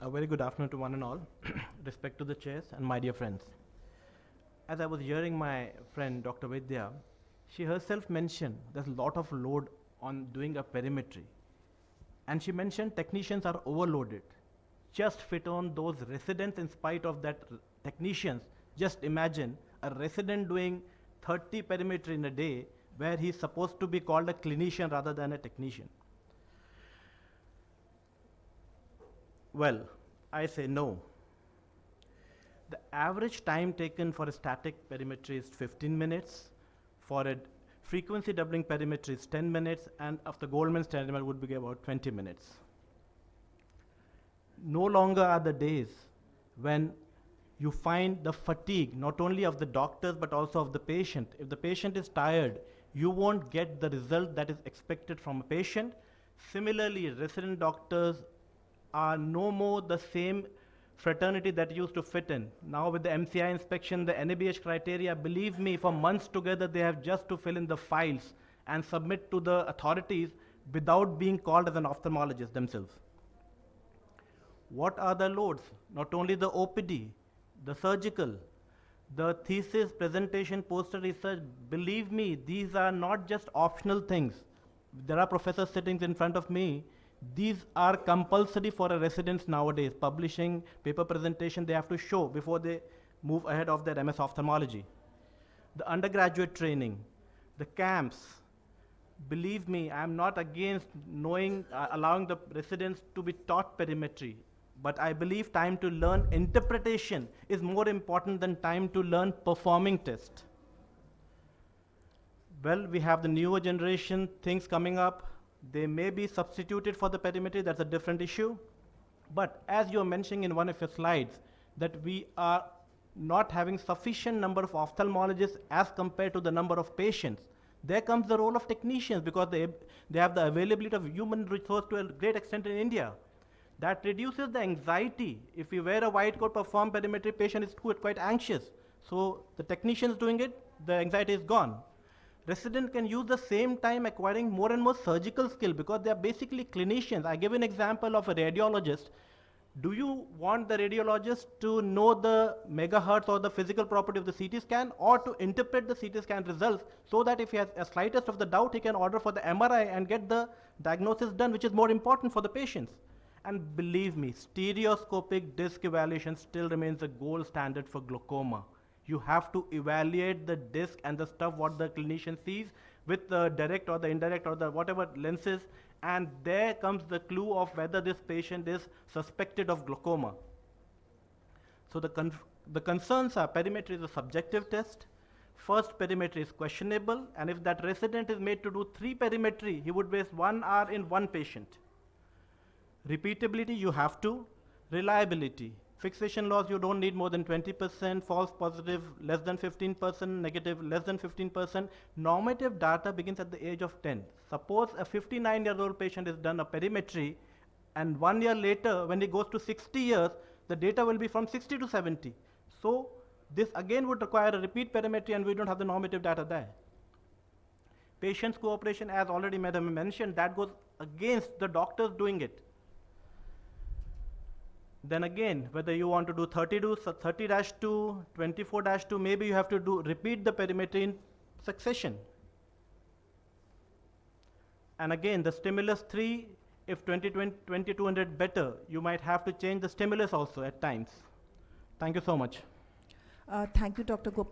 A very good afternoon to one and all. Respect to the chairs and my dear friends. As I was hearing my friend Dr. Vidya, she herself mentioned there's a lot of load on doing a perimetry. And she mentioned technicians are overloaded. Just fit on those residents in spite of that technicians. Just imagine a resident doing 30 perimetry in a day where he's supposed to be called a clinician rather than a technician. Well, I say no. The average time taken for a static perimetry is 15 minutes. For a frequency doubling perimetry is 10 minutes, and of the Goldman standard would be about 20 minutes. No longer are the days when you find the fatigue not only of the doctors but also of the patient. If the patient is tired, you won't get the result that is expected from a patient. Similarly, resident doctors are no more the same fraternity that used to fit in. Now with the MCI inspection, the NABH criteria, believe me, for months together they have just to fill in the files and submit to the authorities without being called as an ophthalmologist themselves. What are the loads? Not only the OPD, the surgical, the thesis, presentation, poster research, believe me, these are not just optional things. There are professors sitting in front of me. These are compulsory for a residents nowadays. Publishing, paper presentation, they have to show before they move ahead of their MS ophthalmology. The undergraduate training, the camps. Believe me, I am not against allowing the residents to be taught perimetry. But I believe time to learn interpretation is more important than time to learn performing test. Well, we have the newer generation things coming up. They may be substituted for the perimetry, that's a different issue. But as you're mentioning in one of your slides, that we are not having sufficient number of ophthalmologists as compared to the number of patients. There comes the role of technicians because they have the availability of human resource to a great extent in India. That reduces the anxiety. If you wear a white coat, perform perimetry, patient is quite anxious. So the technician is doing it, the anxiety is gone. Resident can use the same time acquiring more and more surgical skill because they are basically clinicians. I give an example of a radiologist. Do you want the radiologist to know the megahertz or the physical property of the CT scan, or to interpret the CT scan results so that if he has a slightest of the doubt, he can order for the MRI and get the diagnosis done, which is more important for the patients? And believe me, stereoscopic disc evaluation still remains the gold standard for glaucoma. You have to evaluate the disc and the stuff what the clinician sees with the direct or the indirect or the whatever lenses, and there comes the clue of whether this patient is suspected of glaucoma. So the concerns are perimetry is a subjective test. First perimetry is questionable, and if that resident is made to do 3 perimetry, he would waste 1 hour in 1 patient. Repeatability, you have to. Reliability. Fixation loss, you don't need more than 20%, false positive less than 15%, negative less than 15%. Normative data begins at the age of 10. Suppose a 59-year-old patient has done a perimetry, and 1 year later, when he goes to 60 years, the data will be from 60 to 70. So this again would require a repeat perimetry, and we don't have the normative data there. Patient's cooperation, as already Madam mentioned, that goes against the doctors doing it. Then again, whether you want to do 30-2, 24-2, maybe you have to repeat the perimetry in succession. And again, the stimulus 3, if 2200 better, you might have to change the stimulus also at times. Thank you so much. Thank you, Dr. Gopal.